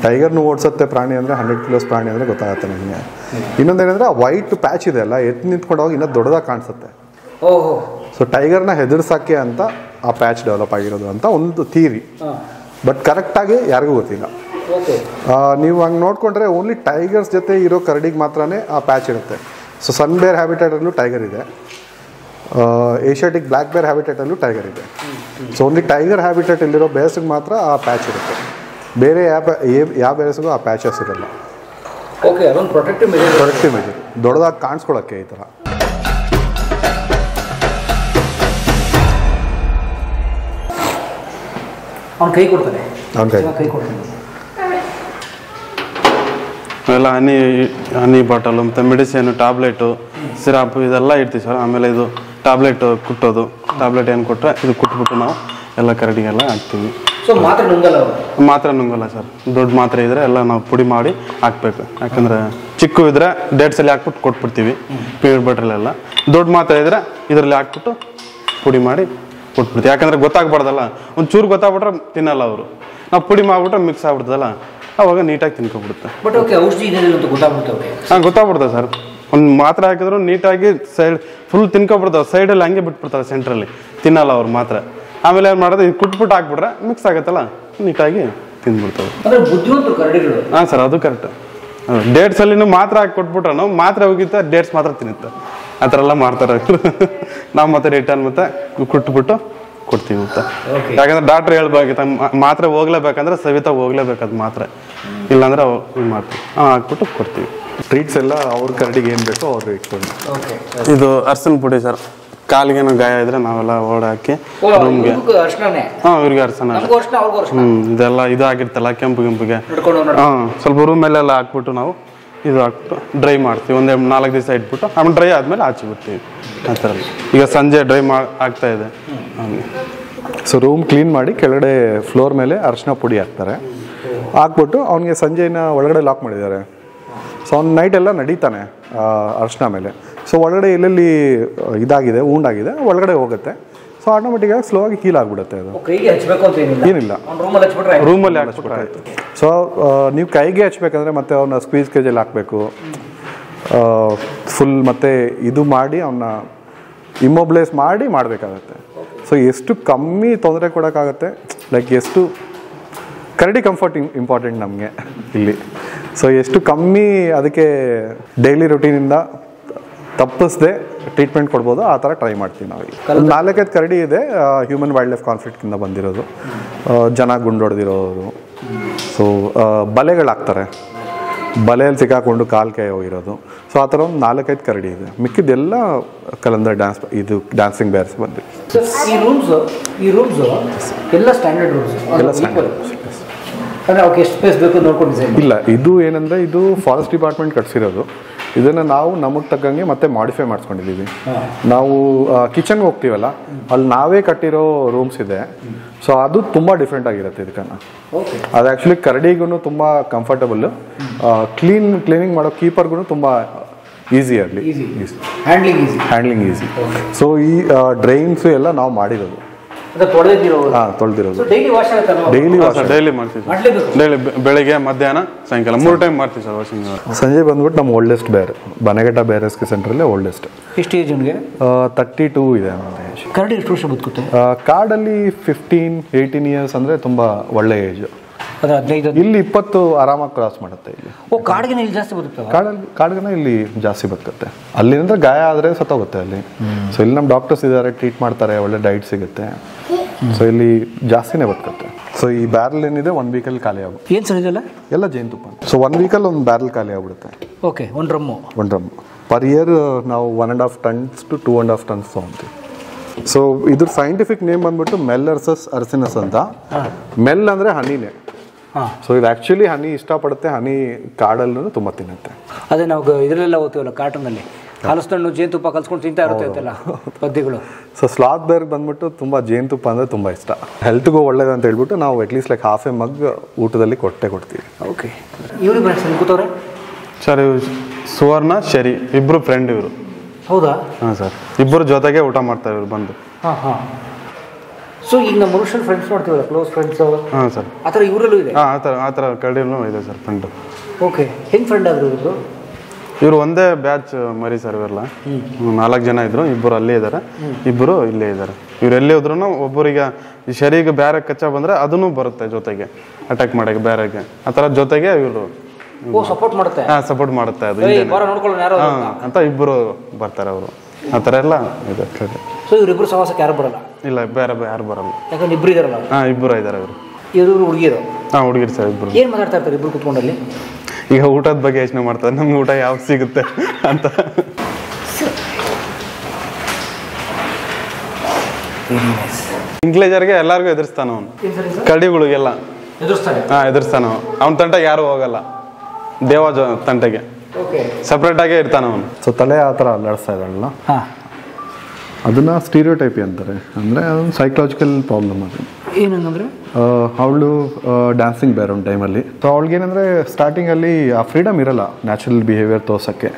ಟೈಗರ್ನು ಓಡಿಸುತ್ತೆ ಪ್ರಾಣಿ ಅಂದರೆ 100 ಕಿಲೋಸ್ ಪ್ರಾಣಿ ಅಂದರೆ ಗೊತ್ತಾಗುತ್ತೆ ನನಗೆ. ಇನ್ನೊಂದೇನೆಂದರೆ ಆ ವೈಟ್ ಪ್ಯಾಚ್ ಇದೆ ಅಲ್ಲ, ಎತ್ತು ನಿಂತ್ಕೊಂಡೋಗಿ ಇನ್ನೂ ದೊಡ್ಡದಾಗಿ ಕಾಣಿಸುತ್ತೆ. ಸೊ ಟೈಗರ್ನ ಹೆದರ್ಸೋಕ್ಕೆ ಅಂತ ಆ ಪ್ಯಾಚ್ ಡೆವಲಪ್ ಆಗಿರೋದು ಅಂತ ಒಂದು ಥಿಯರಿ. ಬಟ್ ಕರೆಕ್ಟಾಗಿ ಯಾರಿಗೂ ಗೊತ್ತಿಲ್ಲ. ನೀವು ಹಂಗೆ ನೋಡಿಕೊಂಡ್ರೆ ಓನ್ಲಿ ಟೈಗರ್ಸ್ ಜೊತೆ ಇರೋ ಕರಡಿಗೆ ಮಾತ್ರನೇ ಆ ಪ್ಯಾಚ್ ಇರುತ್ತೆ. ಸೊ ಸನ್ ಬೇರ್ ಹ್ಯಾಬಿಟೇಟಲ್ಲೂ ಟೈಗರ್ ಇದೆ, ಏಷ್ಯಾಟಿಕ್ ಬ್ಲ್ಯಾಕ್ ಬೇರ್ ಹ್ಯಾಬಿಟೇಟಲ್ಲೂ ಟೈಗರ್ ಇದೆ. ಸೊ ಓನ್ಲಿ ಟೈಗರ್ ಹ್ಯಾಬಿಟೇಟಲ್ಲಿರೋ ಬೇರ್ಸ್ಗೆ ಮಾತ್ರ ಆ ಪ್ಯಾಚ್ ಇರುತ್ತೆ. ಬೇರೆ ಯಾವ ಬೇರ್ಸ್ಗೂ ಆ ಪ್ಯಾಚಸ್ ಇರಲ್ಲ. ಪ್ರೊಟೆಕ್ಟಿವ್ ಮೆಜರ್ ದೊಡ್ಡದಾಗಿ ಕಾಣಿಸ್ಕೊಳ್ಳೋಕ್ಕೆ ಈ ಥರ. ಅವ್ನು ಕೈ ಕೊಡ್ತಾನೆ. ಎಲ್ಲ ಹನಿ ಬಾಟಲು ಮತ್ತು ಮೆಡಿಸಿನ್, ಟ್ಯಾಬ್ಲೆಟು, ಸಿರಾಪು ಇದೆಲ್ಲ ಇಡ್ತೀವಿ ಸರ್. ಆಮೇಲೆ ಇದು ಟ್ಯಾಬ್ಲೆಟ್ ಕುಟ್ಟೋದು, ಟ್ಯಾಬ್ಲೆಟ್ ಏನು ಕೊಟ್ಟರೆ ಇದು ಕುಟ್ಬಿಟ್ಟು ನಾವು ಎಲ್ಲ ಕರಡಿಗೆಲ್ಲ ಹಾಕ್ತೀವಿ. ಸೊ ಮಾತ್ರ ನುಂಗಲ್ಲ ಸರ್. ದೊಡ್ಡ ಮಾತ್ರೆ ಇದ್ದರೆ ಎಲ್ಲ ನಾವು ಪುಡಿ ಮಾಡಿ ಹಾಕ್ಬೇಕು. ಯಾಕಂದರೆ ಚಿಕ್ಕ ಇದ್ದರೆ ಡೇಟ್ಸಲ್ಲಿ ಹಾಕ್ಬಿಟ್ಟು ಕೊಟ್ಬಿಡ್ತೀವಿ ಪೀನಟ್ ಬಟರ್ಲೆಲ್ಲ. ದೊಡ್ಡ ಮಾತ್ರೆ ಇದ್ದರೆ ಇದರಲ್ಲಿ ಹಾಕ್ಬಿಟ್ಟು ಪುಡಿ ಮಾಡಿ ಕೊಟ್ಬಿಡ್ತೀವಿ. ಯಾಕಂದರೆ ಗೊತ್ತಾಗ್ಬಾರ್ದಲ್ಲ, ಒಂದು ಚೂರು ಗೊತ್ತಾಗ್ಬಿಟ್ರೆ ತಿನ್ನಲ್ಲ ಅವರು. ನಾವು ಪುಡಿ ಮಾಡಿಬಿಟ್ರೆ ಮಿಕ್ಸ್ ಆಗ್ಬಿಡ್ತದಲ್ಲ, ಅವಾಗ ನೀಟಾಗಿ ತಿನ್ಕೊಬಿಡುತ್ತೆ. ಬಟ್ ಓಕೆ, ಔಷಧಿ ಗೊತ್ತಾಗ್ಬಿಡ್ತದೆ ಸರ್. ಒಂದು ಮಾತ್ರೆ ಹಾಕಿದ್ರು ನೀಟಾಗಿ ಸೈಡ್ ಫುಲ್ ತಿನ್ಕೊಬಿಡ್ತಾವೆ. ಸೈಡಲ್ಲಿ ಹಂಗೆ ಬಿಟ್ಬಿಡ್ತಾರೆ, ಸೆಂಟ್ರಲ್ಲಿ ತಿನ್ನಲ್ಲ ಅವ್ರು ಮಾತ್ರೆ. ಆಮೇಲೆ ಏನು ಮಾಡೋದು, ಇದು ಕುಟ್ಬಿಟ್ಟು ಹಾಕ್ಬಿಟ್ರೆ ಮಿಕ್ಸ್ ಆಗುತ್ತಲ್ಲ, ನೀಟಾಗಿ ತಿಂದ್ಬಿಡ್ತವೆ. ಹಾಂ ಸರ್, ಅದು ಕರೆಕ್ಟ್. ಡೇಟ್ಸಲ್ಲಿ ಮಾತ್ರೆ ಹಾಕಿ ಕೊಟ್ಬಿಟ್ರೆ ಮಾತ್ರೆ ಹೋಗಿತ್ತೆ, ಡೇಟ್ಸ್ ಮಾತ್ರ ತಿನ್ನುತ್ತೆ. ಆ ಥರ ಎಲ್ಲ ಮಾಡ್ತಾರೆ. ನಾವು ಮತ್ತೆ ರಿಟರ್ನ್ ಮತ್ತೆ ಕುಟ್ಬಿಟ್ಟು ಕೊಡ್ತೀವಿ ಅಂತ. ಯಾಕಂದ್ರೆ ಡಾಕ್ಟ್ರ್ ಹೇಳ್ಬೇಕಿತ್ತು ಮಾತ್ರೆ ಹೋಗ್ಲೇಬೇಕಂದ್ರೆ ಸವಿತಾ ಹೋಗ್ಲೇಬೇಕದು ಮಾತ್ರೆ, ಇಲ್ಲಾಂದ್ರೆ ಇದು ಮಾಡ್ತೀವಿ ಹಾಕ್ಬಿಟ್ಟು ಕೊಡ್ತೀವಿ. ಟ್ರೀಟ್ಸ್ ಎಲ್ಲ ಅವ್ರ ಕರಡಿಗೆ ಏನು ಬೇಕೋ ಅವ್ರು ಇಟ್ಕೊಂಡು. ಇದು ಅರ್ಸನ್ ಪುಡಿ ಸರ್. ಕಾಲಿಗೇನೋ ಗಾಯ ಇದ್ರೆ ನಾವೆಲ್ಲ ಓಡಾಕಿ ರೂಮ್ಗೆ ಇವ್ರಿಗೆ ಅರ್ಸನ. ಇದೆಲ್ಲ ಇದು ಆಗಿರ್ತಲ್ಲ ಕೆಂಪಿಗೆ ಸ್ವಲ್ಪ ರೂಮಲ್ಲೆಲ್ಲ ಹಾಕ್ಬಿಟ್ಟು ನಾವು ಇದು ಹಾಕ್ಬಿಟ್ಟು ಡ್ರೈ ಮಾಡ್ತೀವಿ. ಒಂದೇ 4 ದಿವಸ ಇಟ್ಬಿಟ್ಟು ಆಮೇಲೆ ಡ್ರೈ ಆದಮೇಲೆ ಆಚೆ ಬಿಡ್ತೀವಿ. ಆ ಥರ ಈಗ ಸಂಜೆ ಡ್ರೈ ಆಗ್ತಾ ಇದೆ. ಸೊ ರೂಮ್ ಕ್ಲೀನ್ ಮಾಡಿ ಕೆಳಗಡೆ ಫ್ಲೋರ್ ಮೇಲೆ ಅರಿಶಿನ ಪುಡಿ ಹಾಕ್ತಾರೆ. ಹಾಕ್ಬಿಟ್ಟು ಅವನಿಗೆ ಸಂಜೆನ ಒಳಗಡೆ ಲಾಕ್ ಮಾಡಿದ್ದಾರೆ. ಸೊ ಅವ್ನು ನೈಟ್ ಎಲ್ಲ ನಡೀತಾನೆ ಅರಿಶಿನ ಮೇಲೆ. ಸೊ ಒಳಗಡೆ ಎಲ್ಲೆಲ್ಲಿ ಇದಾಗಿದೆ ಉಂಡಾಗಿದೆ ಒಳಗಡೆ ಹೋಗುತ್ತೆ. ಸೊ ಆಟೋಮೆಟಿಕ್ಕಾಗಿ ಸ್ಲೋ ಆಗಿ ಹೀಲ್ ಆಗಿಬಿಡುತ್ತೆ. ಅದು ಏನಿಲ್ಲ, ರೂಮಲ್ಲಿ ಹಾಕ್ಸ್ಬಿಟ್ಟಾಯ್ತು. ಸೊ ನೀವು ಕೈಗೆ ಹಚ್ಬೇಕಂದ್ರೆ ಮತ್ತೆ ಅವನ್ನ ಸ್ಕ್ವೀಸ್ ಕೇಜಲ್ಲಿ ಹಾಕಬೇಕು ಫುಲ್, ಮತ್ತೆ ಇದು ಮಾಡಿ ಅವನ್ನ ಇಮ್ಮೊಬ್ಲೈಸ್ ಮಾಡಿ ಮಾಡಬೇಕಾಗತ್ತೆ. ಸೊ ಎಷ್ಟು ಕಮ್ಮಿ ತೊಂದರೆ ಕೊಡೋಕ್ಕಾಗತ್ತೆ, ಲೈಕ್ ಎಷ್ಟು ಕರಡಿ ಕಂಫರ್ಟ್ ಇಂಪಾರ್ಟೆಂಟ್ ನಮಗೆ ಇಲ್ಲಿ. ಸೊ ಎಷ್ಟು ಕಮ್ಮಿ ಅದಕ್ಕೆ ಡೈಲಿ ರೊಟೀನಿಂದ ತಪ್ಪಿಸದೆ ಟ್ರೀಟ್ಮೆಂಟ್ ಕೊಡ್ಬೋದು ಆ ಥರ ಟ್ರೈ ಮಾಡ್ತೀವಿ ನಾವು. 4-5 ಕರಡಿ ಇದೆ ಹ್ಯೂಮನ್ ವೈಲ್ಡ್ ಲೈಫ್ ಕಾನ್ಫ್ಲಿಕ್ಟಿಂದ ಬಂದಿರೋದು, ಜನ ಗುಂಡೊಡೆದಿರೋರು. ಸೊ ಬಲೆಗಳಾಗ್ತಾರೆ, ಬಲೆಯಲ್ಲಿ ಸಿಕ್ಕಾಕೊಂಡು ಕೈ ಹೋಗಿರೋದು. ಸೊ ಆ ಥರ ಒಂದು 4-5 ಕರಡಿ ಇದೆ. ಮಿಕ್ಕಿದ್ದೆಲ್ಲ ಕಲಂದರ್ ಡ್ಯಾನ್ಸಿಂಗ್ ಬೇರ್ಸ್ ಬಂದ್ವಿ. ಇಲ್ಲ, ಇದು ಏನಂದರೆ ಇದು ಫಾರೆಸ್ಟ್ ಡಿಪಾರ್ಟ್ಮೆಂಟ್ ಕಟ್ಸಿರೋದು. ಇದನ್ನು ನಾವು ನಮಗೆ ತಕ್ಕಂಗೆ ಮತ್ತೆ ಮಾಡಿಫೈ ಮಾಡಿಸ್ಕೊಂಡಿದ್ದೀವಿ. ನಾವು ಕಿಚನ್ಗೆ ಹೋಗ್ತೀವಲ್ಲ, ಅಲ್ಲಿ ನಾವೇ ಕಟ್ಟಿರೋ ರೂಮ್ಸ್ ಇದೆ. ಸೊ ಅದು ತುಂಬ ಡಿಫ್ರೆಂಟ್ ಆಗಿರುತ್ತೆ ಇದಕ್ಕನ್ನ. ಅದು ಆ್ಯಕ್ಚುಲಿ ಕರಡಿಗೂ ತುಂಬ ಕಂಫರ್ಟಬಲ್, ಕ್ಲೀನಿಂಗ್ ಮಾಡೋ ಕೀಪರ್ಗೂ ತುಂಬ ಈಸಿ ಅಲ್ಲಿ, ಹ್ಯಾಂಡ್ಲಿಂಗ್ ಈಸಿ. ಸೊ ಈ ಡ್ರೈನ್ಸು ಎಲ್ಲ ನಾವು ಮಾಡಿರೋದು, ತೊಳೆದಿರೋದು. ಡೈಲಿ ಮಾಡ್ತೀವಿ, ಡೈಲಿ ಬೆಳಿಗ್ಗೆ ಮಧ್ಯಾಹ್ನ ಸಾಯಂಕಾಲ 3 ಟೈಮ್ ಮಾಡ್ತೀವಿ ಸರ್ ವಾಷಿಂಗ್. ಸಂಜೆ ಬಂದ್ಬಿಟ್ಟು ನಮ್ಮ ಓಲ್ಡೆಸ್ಟ್ ಬೇರ್ ಬನಘಟ್ಟ ಬೇರ್ ರೆಸ್ಕ್ಯೂ ಸೆಂಟ್ರಲ್ಲೇ ಓಲ್ಡೆಸ್ಟ್. ಎಷ್ಟು ಏಜ್ ಅವನಿಗೆ? 32 ಇದೆ. ಕರಡಿ ಎಷ್ಟು ವರ್ಷ ಬದುಕುತ್ತೆ? ಕಾಡಲ್ಲಿ 15-18 ಇಯರ್ಸ್ ಅಂದರೆ ತುಂಬ ಒಳ್ಳೆ ಏಜ್. ಇಲ್ಲಿ 20 ಆರಾಮಾಗಿ ಕ್ರಾಸ್ ಮಾಡುತ್ತೆ. ಇಲ್ಲಿ ಕಾಡಿಗೆ ಇಲ್ಲಿ ಜಾಸ್ತಿ ಬದುಕ್ತವೆ. ಕಾಡಿಗೆ ಇಲ್ಲಿ ಜಾಸ್ತಿ ಬದುಕುತ್ತೆ. ಅಲ್ಲಿಂದ ಗಾಯ ಆದರೆ ಸತ್ತೋಗುತ್ತೆ ಅಲ್ಲಿ. ಸೊ ಇಲ್ಲಿ ನಮ್ಮ ಡಾಕ್ಟರ್ಸ್ ಇದ್ದಾರೆ, ಟ್ರೀಟ್ ಮಾಡ್ತಾರೆ, ಒಳ್ಳೆ ಡೈಟ್ ಸಿಗುತ್ತೆ. ಸೊ ಇಲ್ಲಿ ಜಾಸ್ತಿನೇ ಬದುಕುತ್ತೆ. ಸೊ ಈ ಬ್ಯಾರಲ್ ಏನಿದೆ 1 ವೀಕಲ್ಲಿ ಖಾಲಿ ಆಗುತ್ತೆ. ಏನು ಸರ್ ಇದೆಲ್ಲ? ಎಲ್ಲ ಜೇನುತುಪ್ಪ. ಸೊ 1 ವೀಕಲ್ಲಿ ಒಂದು ಬ್ಯಾರಲ್ ಖಾಲಿ ಆಗ್ಬಿಡುತ್ತೆ. ಓಕೆ, ಒಂದು ಡ್ರಮ್ ಪರ್ ಇಯರ್ ನಾವು 1.5 ಟನ್ಸ್ to 2.5 ಟನ್ಸ್ ತೊಗೊತೀವಿ. ಸೊ ಇದ್ರ ಸೈಂಟಿಫಿಕ್ ನೇಮ್ ಬಂದ್ಬಿಟ್ಟು ಮೆಲ್ಲರ್ಸಸ್ ಅರ್ಸಿನಸ್ ಅಂತ. ಮೆಲ್ ಅಂದರೆ ಹನಿನೇ. ಸೊ ಇದು ಆ್ಯಕ್ಚುಲಿ ಹನಿ ಇಷ್ಟಪಡುತ್ತೆ. ಹನಿ ಕಾಡಲ್ಲೂ ತುಂಬ ತಿನ್ನುತ್ತೆ. ಅದೇ ನಾವು ಇದರಲ್ಲೆಲ್ಲ ಓದ್ತೀವಲ್ಲ ಕಾರ್ಟೂನಲ್ಲಿ, ಹಲಸಣ್ಣು ಜೇನುತುಪ್ಪ ಕಲ್ಸ್ಕೊಂಡು ತಿಂತಾ ಇರುತ್ತೆ ಅಂತೆಲ್ಲ ಪದ್ಯಗಳು. ಸೊ ಸ್ಲಾತ್ ಬೇರ್ಗೆ ಬಂದ್ಬಿಟ್ಟು ತುಂಬ ಜೇನುತುಪ್ಪ ಅಂದರೆ ತುಂಬ ಇಷ್ಟ. ಹೆಲ್ತ್ಗೂ ಒಳ್ಳೇದು ಅಂತ ಹೇಳ್ಬಿಟ್ಟು ನಾವು ಅಟ್ಲೀಸ್ಟ್ ಲೈಕ್ ಹಾಫ್ ಎ ಮಗ್ ಊಟದಲ್ಲಿ ಕೊಡ್ತೀವಿ. ಓಕೆ, ಇವ್ರಿಗೆ ಬನ್ನಿ ಕೂತವ್ರೆ ಸರ್. ಇವ್ರು ಸುವರ್ಣ ಶರಿ ಇಬ್ಬರು ಫ್ರೆಂಡ್ ಇವರು. ಹೌದಾ? ಹಾಂ ಸರ್, ಇಬ್ಬರು ಜೊತೆಗೆ ಊಟ ಮಾಡ್ತಾರೆ ಇವ್ರು ಬಂದು. ಹಾಂ. ಸೊ ಈಗ ನಮ್ಮ ಮನುಷ್ಯನ ಫ್ರೆಂಡ್ಸ್ ಮಾಡ್ತೀವಲ್ಲ, ಕ್ಲೋಸ್ ಫ್ರೆಂಡ್ಸು. ಹಾಂ ಸರ್, ಆ ಥರ ಇವರಲ್ಲೂ ಇದೆ? ಹಾಂ, ಆ ಥರ ಕಡೆಯಲ್ಲೂ ಇದೆ ಸರ್ ಫ್ರೆಂಡು. ಓಕೆ, ಹೆಂಗೆ ಫ್ರೆಂಡ್ ಆದರು ಇವರು? ಇವರು ಒಂದೇ ಬ್ಯಾಚ್ ಮರಿ ಸರ್ ಇವೆಲ್ಲ. 4 ಜನ ಇದ್ರು, ಇಬ್ಬರು ಅಲ್ಲೇ ಇದ್ದಾರೆ, ಇಬ್ಬರು ಇಲ್ಲೇ ಇದ್ದಾರೆ. ಇವ್ರು ಎಲ್ಲೇ ಹೋದ್ರೂ ಒಬ್ಬರಿಗೆ ಈ ಶರಿಗೆ ಬೇರೆ ಕಚ್ಚಾ ಬಂದರೆ ಅದನ್ನು ಬರುತ್ತೆ ಜೊತೆಗೆ ಅಟ್ಯಾಕ್ ಮಾಡೋಕ್ಕೆ ಬೇರೆಗೆ. ಆ ಥರ ಜೊತೆಗೆ ಇವರು ಸಪೋರ್ಟ್ ಮಾಡುತ್ತೆ. ಹಾಂ, ಸಪೋರ್ಟ್ ಮಾಡುತ್ತೆ. ಅದು ಅಂತ ಇಬ್ಬರು ಬರ್ತಾರೆ ಅವರು. ಆ ಥರ ಎಲ್ಲ ಇದೆ. ಸೊ ಇವರಿಬ್ಬರು ಸಹವಾಸಕ್ಕೆ ಯಾರು ಬರಲ್ಲ? ಇಲ್ಲ, ಬೇರೆ ಯಾರು ಬರಲ್ಲ. ಯಾಕಂದ್ರೆ ಇಬ್ಬರು ಇದಾರಲ್ಲ. ಹಾಂ, ಇಬ್ಬರು ಇದ್ದಾರೆ ಇವರು. ಇವರು ಹುಡುಗಿರು? ಹಾಂ, ಹುಡುಗಿರು ಸರ್ ಇಬ್ಬರು. ಏನು ಮಾತಾಡ್ತಾ ಇರ್ತಾರೆ ಇಬ್ಬರು ಕುತ್ಕೊಂಡಲ್ಲಿ? ಈಗ ಊಟದ ಬಗ್ಗೆ ಯೋಚನೆ ಮಾಡ್ತಾರೆ, ನಮ್ಗೆ ಊಟ ಯಾವ್ದು ಸಿಗುತ್ತೆ ಅಂತ. ಇಂಗ್ಲೇಜರ್ಗೆ ಎಲ್ಲರಿಗೂ ಎದುರಿಸ್ತಾನ ಅವನು, ಕಡಿಗಳಿಗೆಲ್ಲ ಎದುರಿಸ್ತಾನ. ಅವನ ತಂಟ ಯಾರು ಹೋಗಲ್ಲ, ದೇವ ತಂಟೆಗೆ ಸಪ್ರೇಟ್ ಆಗೇ ಇರ್ತಾನ ಅವನು. ಸೊ ತಲೆ ಆ ಥರ ಅಲ್ಲಾಡಿಸ್ತಾ ಇದ್ದಾಳಲ್ಲ, ಅದನ್ನ ಸ್ಟೀರಿಯೋಟೈಪಿ ಅಂತಾರೆ. ಅಂದರೆ ಅದೊಂದು ಸೈಕಲಾಜಿಕಲ್ ಪ್ರಾಬ್ಲಮ್. ಅದು ಏನಂದ್ರೆ ಅವಳು ಡ್ಯಾನ್ಸಿಂಗ್ ಬೇರೆ ಒಂದು ಟೈಮಲ್ಲಿ. ಸೊ ಅವಳಿಗೇನಂದರೆ ಸ್ಟಾರ್ಟಿಂಗಲ್ಲಿ ಆ ಫ್ರೀಡಮ್ ಇರಲ್ಲ ನ್ಯಾಚುರಲ್ ಬಿಹೇವಿಯರ್ ತೋರ್ಸೋಕ್ಕೆ.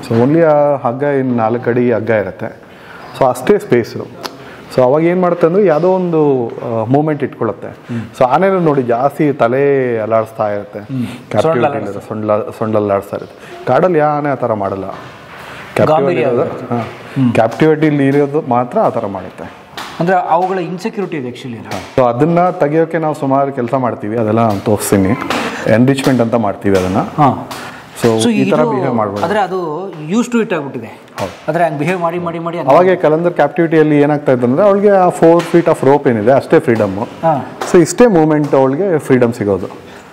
ಸೊ ಓನ್ಲಿ ಆ ಹಗ್ಗ 4 ಅಡಿ ಹಗ್ಗ ಇರುತ್ತೆ. ಸೊ ಅಷ್ಟೇ ಸ್ಪೇಸು. ಸೊ ಅವಾಗ ಏನು ಮಾಡುತ್ತೆ ಅಂದರೆ ಯಾವುದೋ ಒಂದು ಮೂಮೆಂಟ್ ಇಟ್ಕೊಳ್ಳುತ್ತೆ. ಸೊ ಆನೆನೂ ನೋಡಿ ಜಾಸ್ತಿ ತಲೆ ಅಲ್ಲಾಡಿಸ್ತಾ ಇರುತ್ತೆ, ಸೊಂಡಲ್ಲಿ ಅಲ್ಲಾಡಿಸ್ತಾ ಇರುತ್ತೆ. ಕಾಡಲ್ಲಿ ಯಾವ ಆನೆ ಆ ಥರ ಮಾಡಲ್ಲ. ಕ್ಯಾಪ್ಟಿವಿಟಿಲಿ ಇರೋದು ಮಾತ್ರ ಆ ಥರ ಮಾಡುತ್ತೆ. ಅಂದರೆ ಅವುಗಳ ಇನ್ಸೆಕ್ಯೂರಿಟಿ ಇದೆ ಆ್ಯಕ್ಚುಲಿ. ಸೊ ಅದನ್ನು ತೆಗಿಯೋಕ್ಕೆ ನಾವು ಸುಮಾರು ಕೆಲಸ ಮಾಡ್ತೀವಿ. ಅದೆಲ್ಲ ನಾನು ತೋರಿಸ್ತೀನಿ. ಎನ್ರಿಚ್ಮೆಂಟ್ ಅಂತ ಮಾಡ್ತೀವಿ ಅದನ್ನು. ಸೊ ಈ ಥರ ಬಿಹೇವ್ ಮಾಡ್ಬೋದು. ಆದರೆ ಅದು ಯೂಸ್ ಟು ಇಟ್ ಆಗಿಬಿಟ್ಟಿದೆ. ಆದರೆ ಹಂಗೆ ಬಿಹೇವ್ ಮಾಡಿ ಮಾಡಿ ಮಾಡಿ ಅವಾಗೆ ಕಲಂದರ್ ಕ್ಯಾಪ್ಟಿವಿಟಿಯಲ್ಲಿ ಏನಾಗ್ತಾ ಇತ್ತು ಅಂದರೆ ಅವಳಿಗೆ ಆ 4 feet ಆಫ್ ರೋಪ್ ಏನಿದೆ ಅಷ್ಟೇ ಫ್ರೀಡಮ್ಮು. ಸೊ ಇಷ್ಟೇ ಮೂಮೆಂಟ್ ಅವಳಿಗೆ ಫ್ರೀಡಮ್ ಸಿಗೋದು.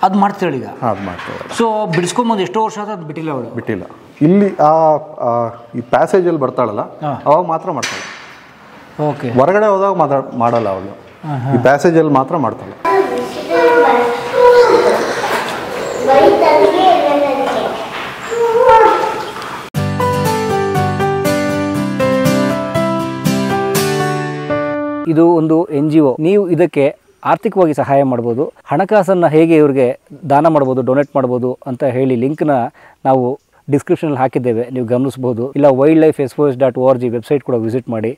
ಅದು ಮಾಡ್ತಾಳೆ ಈಗ. ಅದು ಮಾಡ್ತಾಳೆ. ಸೊ ಬಿಡಿಸ್ಕೊಂಬಂದು ಎಷ್ಟೋ ವರ್ಷ ಅದು ಬಿಟ್ಟಿಲ್ಲ ಅವಳು. ಬಿಟ್ಟಿಲ್ಲ. ಇಲ್ಲಿ ಈ ಪ್ಯಾಸೇಜಲ್ಲಿ ಬರ್ತಾಳಲ್ಲ ಅವಾಗ ಮಾತ್ರ ಮಾಡ್ತಾಳೆ. ಓಕೆ, ಹೊರಗಡೆ ಹೋದಾಗ ಮಾಡಲ್ಲ ಅವಳು. ಈ ಪ್ಯಾಸೇಜಲ್ಲಿ ಮಾತ್ರ ಮಾಡ್ತಾಳೆ. ಇದು ಒಂದು NGO. ನೀವು ಇದಕ್ಕೆ ಆರ್ಥಿಕವಾಗಿ ಸಹಾಯ ಮಾಡ್ಬೋದು. ಹಣಕಾಸನ್ನು ಹೇಗೆ ಇವ್ರಿಗೆ ದಾನ ಮಾಡ್ಬೋದು, ಡೊನೇಟ್ ಮಾಡ್ಬೋದು ಅಂತ ಹೇಳಿ ಲಿಂಕ್ನ ನಾವು ಡಿಸ್ಕ್ರಿಪ್ಷನಲ್ಲಿ ಹಾಕಿದ್ದೇವೆ, ನೀವು ಗಮನಿಸ್ಬೋದು. ಇಲ್ಲ wildlifesos.org ವೆಬ್ಸೈಟ್ ಕೂಡ ವಿಸಿಟ್ ಮಾಡಿ.